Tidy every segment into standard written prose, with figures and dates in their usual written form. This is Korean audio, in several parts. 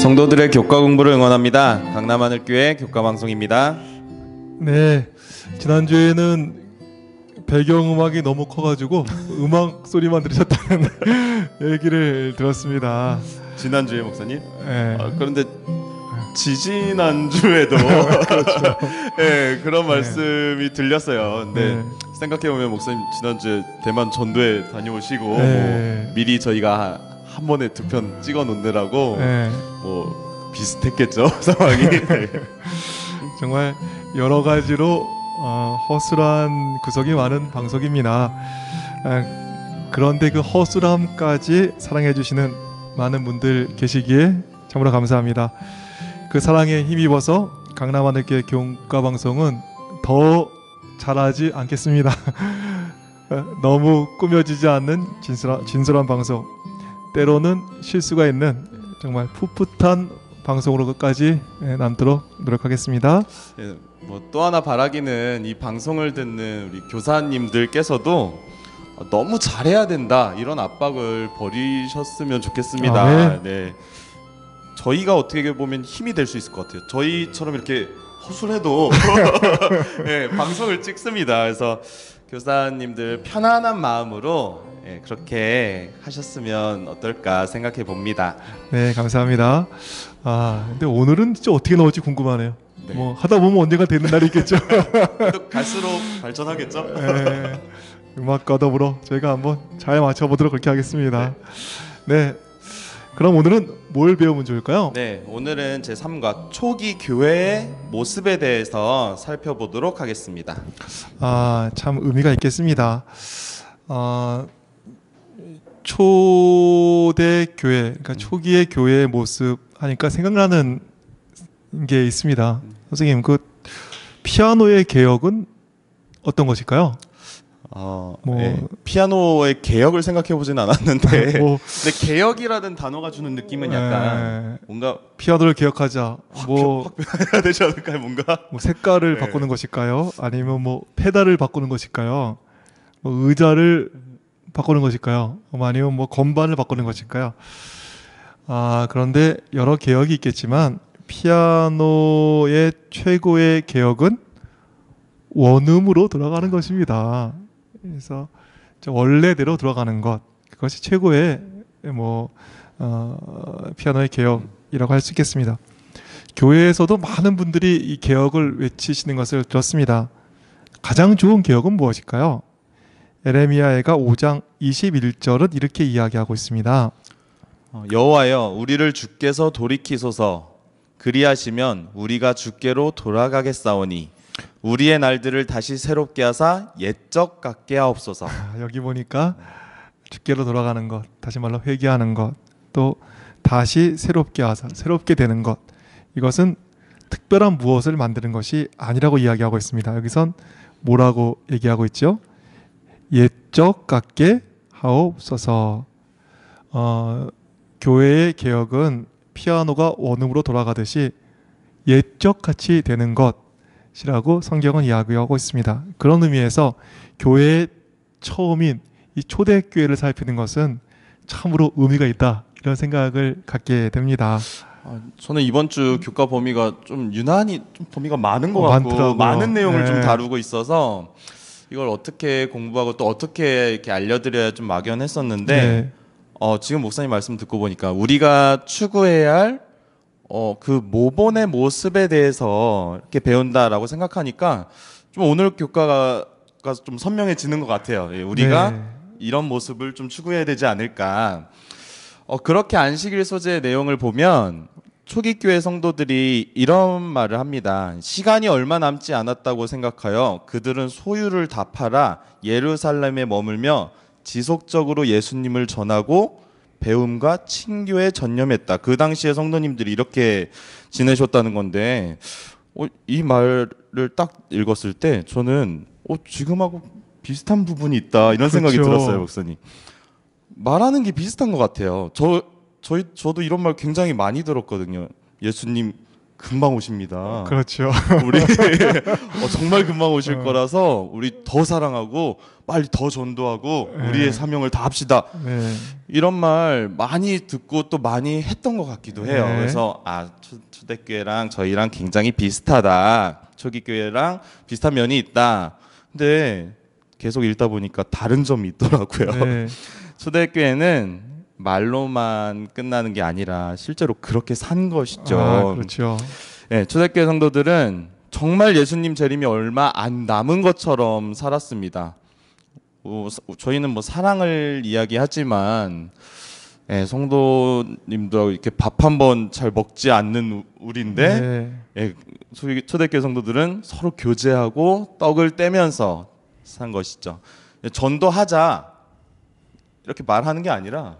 성도들의 교과 공부를 응원합니다. 강남하늘교회 교과방송입니다. 네, 지난주에는 배경음악이 너무 커가지고 음악 소리만 들으셨다는 얘기를 들었습니다. 지난주에 목사님? 네. 그런데 지지난주에도 그렇죠. 네, 그런 말씀이 들렸어요. 근데 네. 생각해보면 목사님 지난주에 대만 전도에 다녀오시고 네. 뭐 미리 저희가 한 번에 두 편 찍어 놓느라고 네. 뭐 비슷했겠죠 상황이. 네. 정말 여러 가지로 허술한 구석이 많은 방송입니다. 그런데 그 허술함까지 사랑해 주시는 많은 분들 계시기에 참으로 감사합니다. 그 사랑에 힘입어서 강남하늘교회 교과방송은 더 잘하지 않겠습니다. 너무 꾸며지지 않는 진솔한 방송, 때로는 실수가 있는 정말 풋풋한 방송으로 끝까지 남도록 노력하겠습니다. 예, 뭐 또 하나 바라기는 이 방송을 듣는 우리 교사님들께서도 너무 잘해야 된다 이런 압박을 버리셨으면 좋겠습니다. 네. 저희가 어떻게 보면 힘이 될 수 있을 것 같아요. 저희처럼 이렇게 허술해도 네, 방송을 찍습니다. 그래서 교사님들 편안한 마음으로 그렇게 하셨으면 어떨까 생각해 봅니다. 네, 감사합니다. 근데 오늘은 진짜 어떻게 나올지 궁금하네요. 네. 뭐 하다 보면 언젠가 되는 날이 있겠죠. 그래도 갈수록 발전하겠죠. 네, 음악과 더불어 저희가 한번 잘 맞춰보도록 그렇게 하겠습니다. 네, 그럼 오늘은 뭘 배우면 좋을까요? 네, 오늘은 제3과 초기 교회의 모습에 대해서 살펴보도록 하겠습니다. 참 의미가 있겠습니다. 초대 교회, 그러니까 초기의 교회의 모습 하니까 생각나는 게 있습니다. 선생님, 그 피아노의 개혁은 어떤 것일까요? 네, 피아노의 개혁을 생각해 보진 않았는데 근데 개혁이라는 단어가 주는 느낌은 약간 뭔가 피아노를 개혁하자, 확 변해야 되지 않을까요? 뭔가 뭐 색깔을 바꾸는 것일까요? 아니면 뭐 페달을 바꾸는 것일까요? 뭐 의자를 바꾸는 것일까요? 아니면 뭐 건반을 바꾸는 것일까요? 그런데 여러 개혁이 있겠지만 피아노의 최고의 개혁은 원음으로 돌아가는 것입니다. 그래서 원래대로 돌아가는 것, 그것이 최고의 피아노의 개혁이라고 할 수 있겠습니다. 교회에서도 많은 분들이 이 개혁을 외치시는 것을 들었습니다. 가장 좋은 개혁은 무엇일까요? 에레미야가 5장 21절은 이렇게 이야기하고 있습니다. 여호와여, 우리를 주께서 돌이키소서. 그리하시면 우리가 주께로 돌아가겠사오니 우리의 날들을 다시 새롭게 하사 옛적 같게 하옵소서. 여기 보니까 주께로 돌아가는 것, 다시 말로 회개하는 것, 또 다시 새롭게 하사 새롭게 되는 것, 이것은 특별한 무엇을 만드는 것이 아니라고 이야기하고 있습니다. 여기선 뭐라고 얘기하고 있죠? 옛적 같게 하옵소서. 교회의 개혁은 피아노가 원음으로 돌아가듯이 옛적 같이 되는 것이라고 성경은 이야기하고 있습니다. 그런 의미에서 교회의 처음인 이 초대교회를 살피는 것은 참으로 의미가 있다, 이런 생각을 갖게 됩니다. 저는 이번 주 교과 범위가 좀 유난히 좀 범위가 많은 것 같고 많더라고요. 많은 내용을 네. 좀 다루고 있어서 이걸 어떻게 공부하고 또 어떻게 이렇게 알려드려야 좀 막연했었는데 네. 지금 목사님 말씀 듣고 보니까 우리가 추구해야 할 그 모본의 모습에 대해서 이렇게 배운다라고 생각하니까 좀 오늘 교과가 좀 선명해지는 것 같아요. 우리가 네. 이런 모습을 좀 추구해야 되지 않을까. 그렇게 안식일 소재의 내용을 보면 초기 교회 성도들이 이런 말을 합니다. 시간이 얼마 남지 않았다고 생각하여 그들은 소유를 다 팔아 예루살렘에 머물며 지속적으로 예수님을 전하고 배움과 친교에 전념했다. 그 당시에 성도님들이 이렇게 지내셨다는 건데 이 말을 딱 읽었을 때 저는 지금하고 비슷한 부분이 있다, 이런 생각이 그렇죠. 들었어요, 목사님. 말하는 게 비슷한 것 같아요. 저도 이런 말 굉장히 많이 들었거든요. 예수님 금방 오십니다. 그렇죠. 우리 정말 금방 오실 거라서 우리 더 사랑하고 빨리 더 전도하고 우리의 사명을 다 합시다. 네. 이런 말 많이 듣고 또 많이 했던 것 같기도 해요. 네. 그래서 초대교회랑 저희랑 굉장히 비슷하다. 초기교회랑 비슷한 면이 있다. 근데 계속 읽다 보니까 다른 점이 있더라고요. 네. 초대교회는 말로만 끝나는 게 아니라 실제로 그렇게 산 것이죠. 그렇죠. 네, 초대교회 성도들은 정말 예수님 재림이 얼마 안 남은 것처럼 살았습니다. 저희는 뭐 사랑을 이야기하지만 성도님도 이렇게 밥 한 번 잘 먹지 않는 우리인데 초대교회 성도들은 서로 교제하고 떡을 떼면서 산 것이죠. 전도하자 이렇게 말하는 게 아니라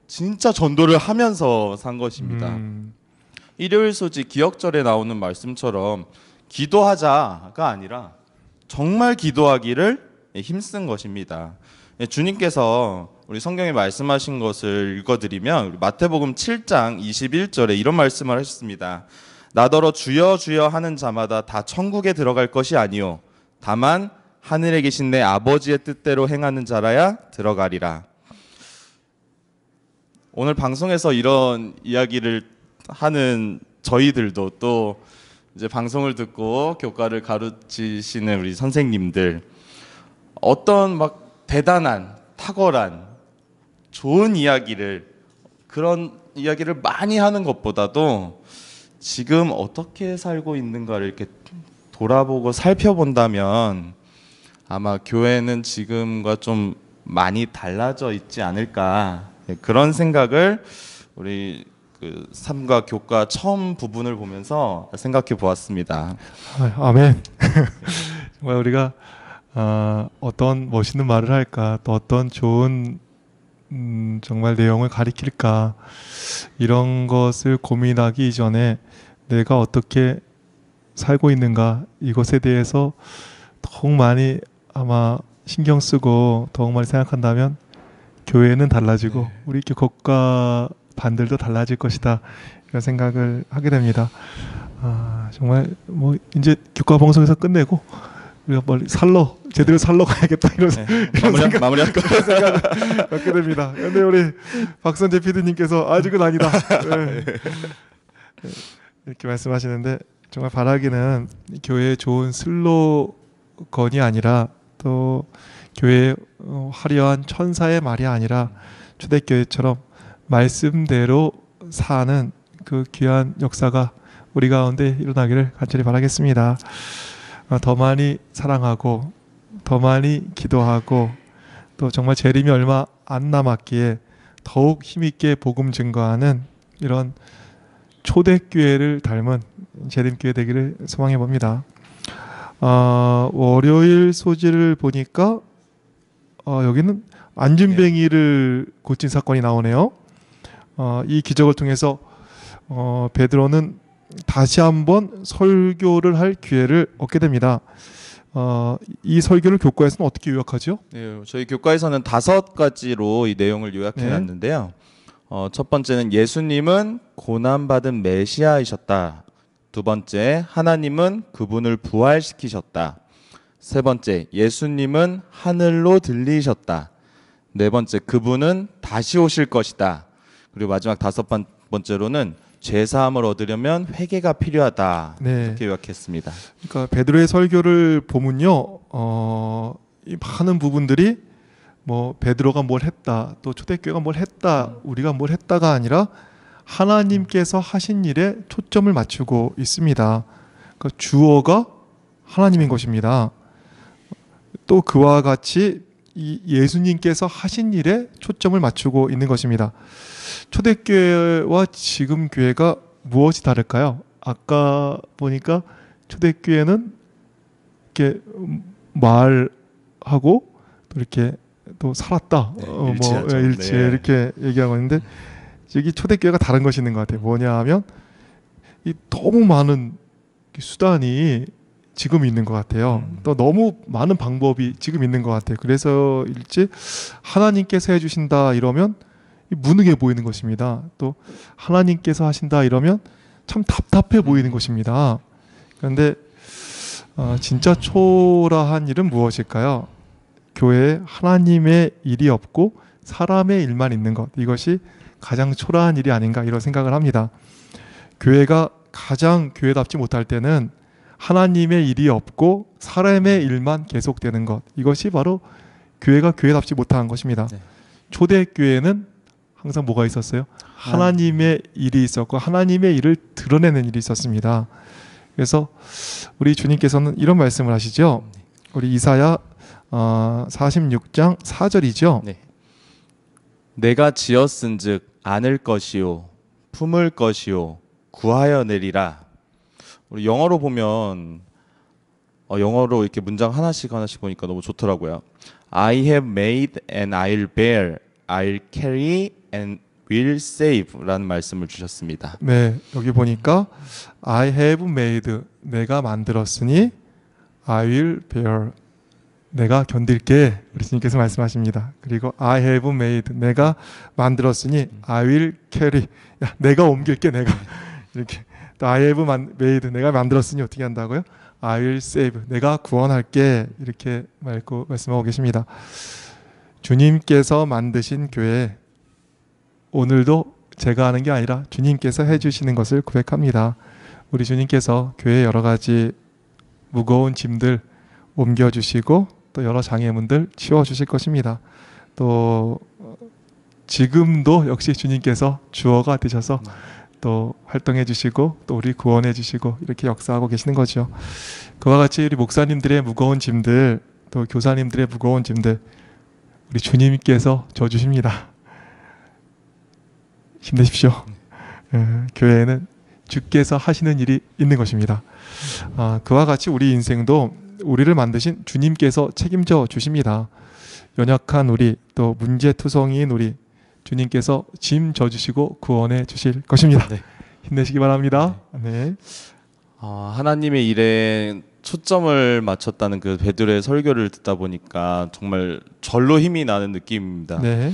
진짜 전도를 하면서 산 것입니다. 일요일 소지 기억절에 나오는 말씀처럼 기도하자가 아니라 정말 기도하기를 힘쓴 것입니다. 주님께서 우리 성경에 말씀하신 것을 읽어드리면 우리 마태복음 7장 21절에 이런 말씀을 하셨습니다. 나더러 주여 주여 하는 자마다 다 천국에 들어갈 것이 아니요 다만 하늘에 계신 내 아버지의 뜻대로 행하는 자라야 들어가리라. 오늘 방송에서 이런 이야기를 하는 저희들도 또 이제 방송을 듣고 교과를 가르치시는 우리 선생님들 어떤 막 대단한 탁월한 좋은 이야기를 그런 이야기를 많이 하는 것보다도 지금 어떻게 살고 있는가를 이렇게 돌아보고 살펴본다면 아마 교회는 지금과 좀 많이 달라져 있지 않을까 그런 생각을 우리 그 삶과 교과 처음 부분을 보면서 생각해 보았습니다. 아멘. 정말 우리가 어떤 멋있는 말을 할까, 또 어떤 좋은 정말 내용을 가리킬까 이런 것을 고민하기 이전에 내가 어떻게 살고 있는가 이것에 대해서 더욱 많이 아마 신경 쓰고 더욱 많이 생각한다면 교회는 달라지고 우리 교과 반들도 달라질 것이다 이런 생각을 하게 됩니다. 정말 뭐 이제 교과 방송에서 끝내고 우리가 빨리 제대로 살러 가야겠다 이런 생각 마무리할 거 생각을 갖게 됩니다. 그런데 우리 박선재 PD님께서 아직은 아니다 이렇게 말씀하시는데 정말 바라기는 교회의 좋은 슬로건이 아니라 또 교회의 화려한 천사의 말이 아니라 초대교회처럼 말씀대로 사는 그 귀한 역사가 우리 가운데 일어나기를 간절히 바라겠습니다. 더 많이 사랑하고 더 많이 기도하고 또 정말 재림이 얼마 안 남았기에 더욱 힘있게 복음 증거하는 이런 초대교회를 닮은 재림교회 되기를 소망해 봅니다. 월요일 소지를 보니까 여기는 안진뱅이를 고친 사건이 나오네요. 이 기적을 통해서 베드로는 다시 한번 설교를 할 기회를 얻게 됩니다. 이 설교를 교과에서는 어떻게 요약하죠? 네, 저희 교과에서는 5가지로 이 내용을 요약해 놨는데요. 첫 번째는 예수님은 고난받은 메시아이셨다. 두 번째, 하나님은 그분을 부활시키셨다. 세 번째, 예수님은 하늘로 들리셨다. 네 번째, 그분은 다시 오실 것이다. 그리고 마지막 5번째로는 죄사함을 얻으려면 회개가 필요하다. 이렇게 요약했습니다. 그러니까 베드로의 설교를 보면요, 이 많은 부분들이 뭐 베드로가 뭘 했다, 또 초대교회가 뭘 했다, 우리가 뭘 했다가 아니라 하나님께서 하신 일에 초점을 맞추고 있습니다. 그러니까 주어가 하나님인 것입니다. 또 그와 같이 이 예수님께서 하신 일에 초점을 맞추고 있는 것입니다. 초대교회와 지금 교회가 무엇이 다를까요? 아까 보니까 초대교회는 이렇게 말하고 또 이렇게 또 살았다, 일치해 이렇게 얘기하고 있는데 여기 초대교회가 다른 것이 있는 것 같아요. 뭐냐 하면 이 너무 많은 수단이 지금 있는 것 같아요. 또 너무 많은 방법이 지금 있는 것 같아요. 그래서 일찍 하나님께서 해주신다 이러면 무능해 보이는 것입니다. 또 하나님께서 하신다 이러면 참 답답해 보이는 것입니다. 그런데 진짜 초라한 일은 무엇일까요? 교회에 하나님의 일이 없고 사람의 일만 있는 것, 이것이 가장 초라한 일이 아닌가 이런 생각을 합니다. 교회가 가장 교회답지 못할 때는 하나님의 일이 없고 사람의 일만 계속되는 것, 이것이 바로 교회가 교회답지 못한 것입니다. 네. 초대교회는 항상 뭐가 있었어요? 하나님의 일이 있었고 하나님의 일을 드러내는 일이 있었습니다. 그래서 우리 주님께서는 이런 말씀을 하시죠. 우리 이사야 46장 4절이죠. 네. 내가 지었은즉 안을 것이요 품을 것이요 구하여 내리라. 우리 영어로 보면 영어로 이렇게 문장 하나씩 보니까 너무 좋더라고요. I have made and I'll bear, I'll carry and will save라는 말씀을 주셨습니다. 네, 여기 보니까 I have made, 내가 만들었으니 I will bear, 내가 견딜게, 우리 주님께서 말씀하십니다. 그리고 I have made, 내가 만들었으니 I will carry, 야, 내가 옮길게, 내가 이렇게. 또 I have made, 내가 만들었으니 어떻게 한다고요? I will save, 내가 구원할게, 이렇게 말씀하고 계십니다. 주님께서 만드신 교회, 오늘도 제가 하는 게 아니라 주님께서 해주시는 것을 고백합니다. 우리 주님께서 교회 여러 가지 무거운 짐들 옮겨주시고 또 여러 장애물들 치워주실 것입니다. 또 지금도 역시 주님께서 주어가 되셔서 또 활동해 주시고 또 우리 구원해 주시고 이렇게 역사하고 계시는 거죠. 그와 같이 우리 목사님들의 무거운 짐들, 또 교사님들의 무거운 짐들 우리 주님께서 져주십니다. 힘내십시오. 교회에는 주께서 하시는 일이 있는 것입니다. 그와 같이 우리 인생도 우리를 만드신 주님께서 책임져 주십니다. 연약한 우리, 또 문제투성이인 우리, 주님께서 짐 져주시고 구원해 주실 것입니다. 네. 힘내시기 바랍니다. 네. 하나님의 일에 초점을 맞췄다는 그 베드로의 설교를 듣다 보니까 정말 절로 힘이 나는 느낌입니다. 네.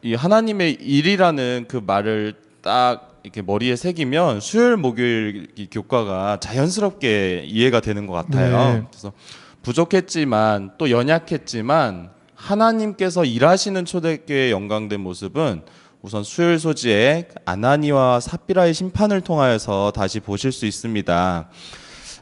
이 하나님의 일이라는 그 말을 딱 이렇게 머리에 새기면 수요일 목요일 이 교과가 자연스럽게 이해가 되는 것 같아요. 네. 그래서 부족했지만 또 연약했지만 하나님께서 일하시는 초대교회의 영광된 모습은 우선 수요일 소지의 아나니와 삽비라의 심판을 통하여서 다시 보실 수 있습니다.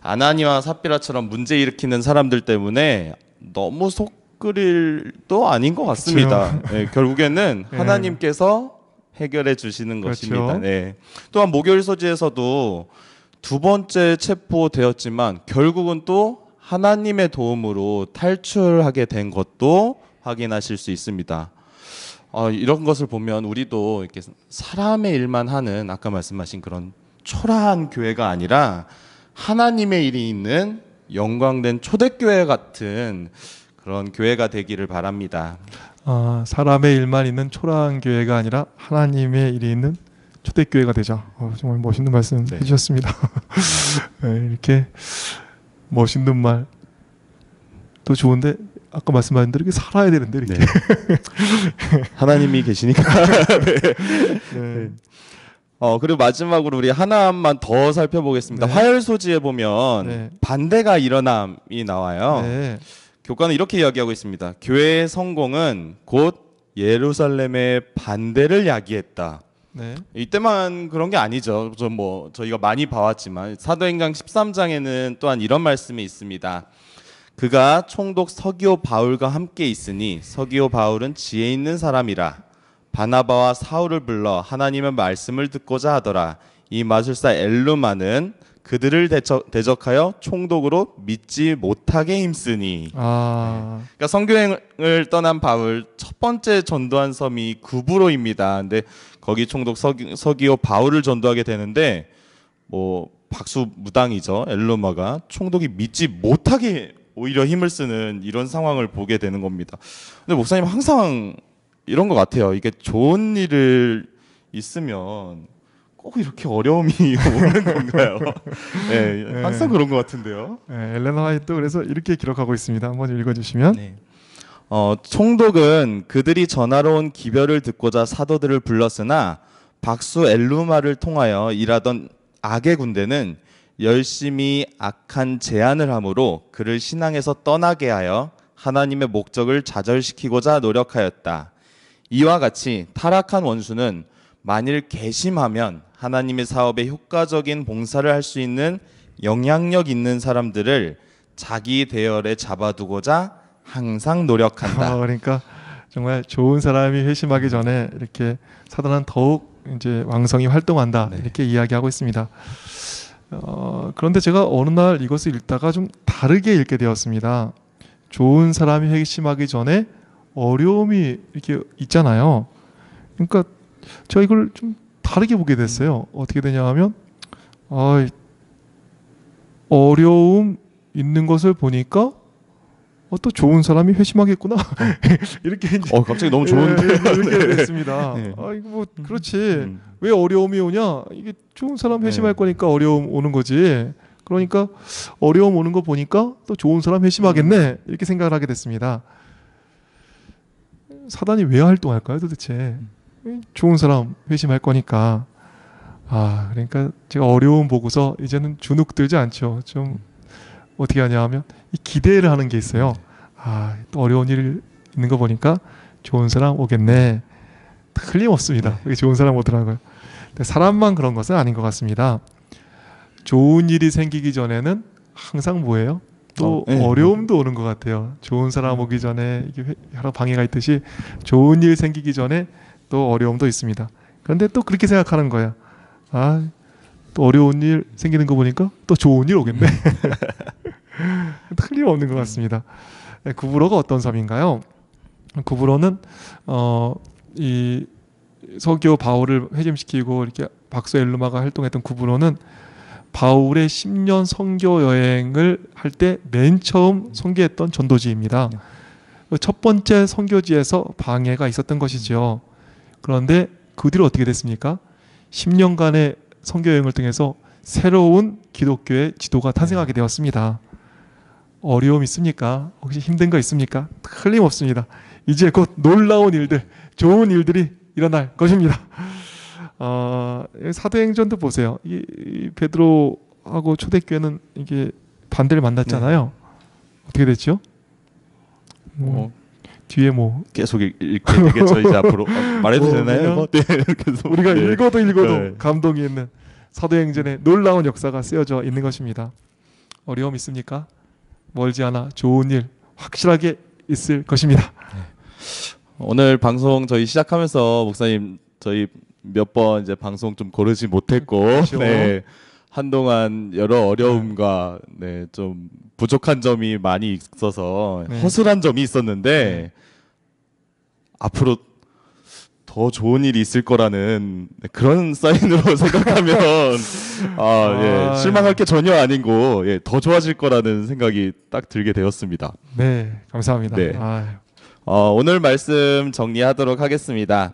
아나니와 삽비라처럼 문제 일으키는 사람들 때문에 너무 속끓일도 아닌 것 같습니다. 네, 결국에는 네. 하나님께서 해결해 주시는 그렇죠. 것입니다. 네. 또한 목요일 소지에서도 두 번째 체포되었지만 결국은 또 하나님의 도움으로 탈출하게 된 것도 확인하실 수 있습니다. 이런 것을 보면 우리도 이렇게 사람의 일만 하는 아까 말씀하신 그런 초라한 교회가 아니라 하나님의 일이 있는 영광된 초대교회 같은 그런 교회가 되기를 바랍니다. 사람의 일만 있는 초라한 교회가 아니라 하나님의 일이 있는 초대교회가 되자. 정말 멋있는 말씀 네. 해주셨습니다. 네, 이렇게 멋있는 말 또 좋은데 아까 말씀하신 대로 이렇게 살아야 되는데 이렇게. 네. 하나님이 계시니까. 네. 그리고 마지막으로 우리 하나만 더 살펴보겠습니다. 네. 화요일 소지에 보면 네. 반대가 일어남이 나와요. 네. 교과는 이렇게 이야기하고 있습니다. 교회의 성공은 곧 예루살렘의 반대를 야기했다. 네. 이때만 그런 게 아니죠. 저희가 많이 봐왔지만 사도행전 13장에는 또한 이런 말씀이 있습니다. 그가 총독 서기오 바울과 함께 있으니 서기오 바울은 지혜 있는 사람이라 바나바와 사울을 불러 하나님의 말씀을 듣고자 하더라. 이 마술사 엘루마는 그들을 대적하여 총독으로 믿지 못하게 힘쓰니. 그러니까 선교행을 떠난 바울 첫 번째 전도한 섬이 구브로입니다. 근데 거기 총독 서기오 바울을 전도하게 되는데 박수무당이죠. 엘루마가 총독이 믿지 못하게 오히려 힘을 쓰는 이런 상황을 보게 되는 겁니다. 근데 목사님 항상 이런 것 같아요. 이게 좋은 일을 있으면 꼭 이렇게 어려움이 오는 건가요? 네, 항상 그런 것 같은데요. 네, 엘레나 화이트 그래서 이렇게 기록하고 있습니다. 한번 읽어주시면. 네. 총독은 그들이 전하러 온 기별을 듣고자 사도들을 불렀으나 박수 엘루마를 통하여 일하던 악의 군대는 열심히 악한 제안을 함으로 그를 신앙에서 떠나게 하여 하나님의 목적을 좌절시키고자 노력하였다. 이와 같이 타락한 원수는 만일 개심하면 하나님의 사업에 효과적인 봉사를 할 수 있는 영향력 있는 사람들을 자기 대열에 잡아두고자 항상 노력한다. 그러니까 정말 좋은 사람이 회심하기 전에 이렇게 사단은 더욱 이제 왕성히 활동한다. 네. 이렇게 이야기하고 있습니다. 그런데 제가 어느 날 이것을 읽다가 좀 다르게 읽게 되었습니다. 좋은 사람이 회심하기 전에 어려움이 이렇게 있잖아요. 그러니까 제가 이걸 좀 다르게 보게 됐어요. 어떻게 되냐 하면 어려움 있는 것을 보니까 또 좋은 사람이 회심하겠구나. 이렇게 이제 갑자기 너무 좋은데. 이렇게 됐습니다. 네. 이거 뭐 그렇지. 왜 어려움이 오냐? 이게 좋은 사람 회심할 거니까 어려움 오는 거지. 그러니까 어려움 오는 거 보니까 또 좋은 사람 회심하겠네. 이렇게 생각을 하게 됐습니다. 사단이 왜 활동할까요, 도대체? 좋은 사람 회심할 거니까. 그러니까 제가 어려움 보고서 이제는 주눅 들지 않죠. 좀 어떻게 하냐 하면 이 기대를 하는 게 있어요. 또 어려운 일 있는 거 보니까 좋은 사람 오겠네. 틀림없습니다. 그게 좋은 사람 오더라고요. 근데 사람만 그런 것은 아닌 것 같습니다. 좋은 일이 생기기 전에는 항상 뭐예요? 또 네. 어려움도 오는 것 같아요. 좋은 사람 오기 전에 이게 여러 방해가 있듯이 좋은 일 생기기 전에 또 어려움도 있습니다. 그런데 또 그렇게 생각하는 거야. 또 어려운 일 생기는 거 보니까 또 좋은 일 오겠네. 틀림없는 것 같습니다. 구브로가 어떤 섬인가요? 구브로는 이 서기오 바울을 회심시키고 이렇게 박사 엘루마가 활동했던 구브로는 바울의 10년 선교 여행을 할 때 맨 처음 선교했던 전도지입니다. 첫 번째 선교지에서 방해가 있었던 것이죠. 그런데 그 뒤로 어떻게 됐습니까? 10년간의 선교 여행을 통해서 새로운 기독교의 지도가 탄생하게 되었습니다. 어려움 있습니까? 혹시 힘든 거 있습니까? 틀림없습니다. 이제 곧 놀라운 일들, 좋은 일들이 일어날 것입니다. 사도행전도 보세요. 이 베드로하고 초대교회는 이게 반대를 만났잖아요. 어떻게 됐죠? 뒤에 계속 읽게 되겠죠. 이제 앞으로 말해도 되나요? 네, 계속. 우리가 읽어도 네. 감동이 있는 사도행전에 놀라운 역사가 쓰여져 있는 것입니다. 어려움 있습니까? 멀지 않아 좋은 일 확실하게 있을 것입니다. 오늘 방송 저희 시작하면서 목사님 저희 몇 번 이제 방송 좀 고르지 못했고 그렇죠. 네, 한동안 여러 어려움과 좀 부족한 점이 많이 있어서 허술한 점이 있었는데 앞으로 더 좋은 일이 있을 거라는 그런 사인으로 생각하면 실망할 게 전혀 아니고 더 좋아질 거라는 생각이 딱 들게 되었습니다. 네, 감사합니다. 네. 오늘 말씀 정리하도록 하겠습니다.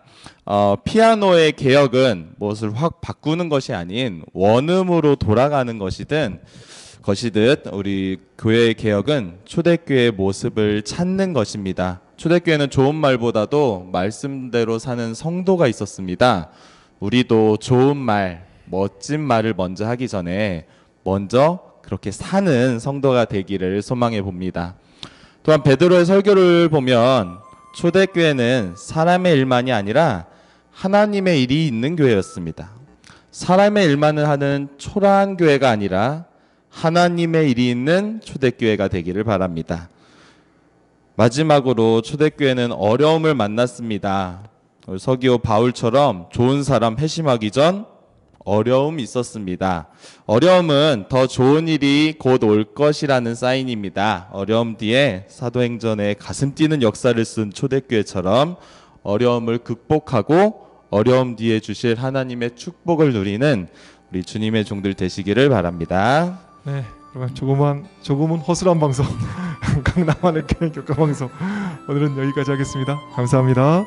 피아노의 개혁은 무엇을 확 바꾸는 것이 아닌 원음으로 돌아가는 것이듯 우리 교회의 개혁은 초대교회의 모습을 찾는 것입니다. 초대교회는 좋은 말보다도 말씀대로 사는 성도가 있었습니다. 우리도 좋은 말, 멋진 말을 먼저 하기 전에 먼저 그렇게 사는 성도가 되기를 소망해 봅니다. 또한 베드로의 설교를 보면 초대교회는 사람의 일만이 아니라 하나님의 일이 있는 교회였습니다. 사람의 일만을 하는 초라한 교회가 아니라 하나님의 일이 있는 초대교회가 되기를 바랍니다. 마지막으로 초대교회는 어려움을 만났습니다. 서기오 바울처럼 좋은 사람 회심하기 전 어려움이 있었습니다. 어려움은 더 좋은 일이 곧 올 것이라는 사인입니다. 어려움 뒤에 사도행전에 가슴 뛰는 역사를 쓴 초대교회처럼 어려움을 극복하고 어려움 뒤에 주실 하나님의 축복을 누리는 우리 주님의 종들 되시기를 바랍니다. 네, 그러면 조금은 허술한 방송 강남안의 교회 교과 방송 오늘은 여기까지 하겠습니다. 감사합니다.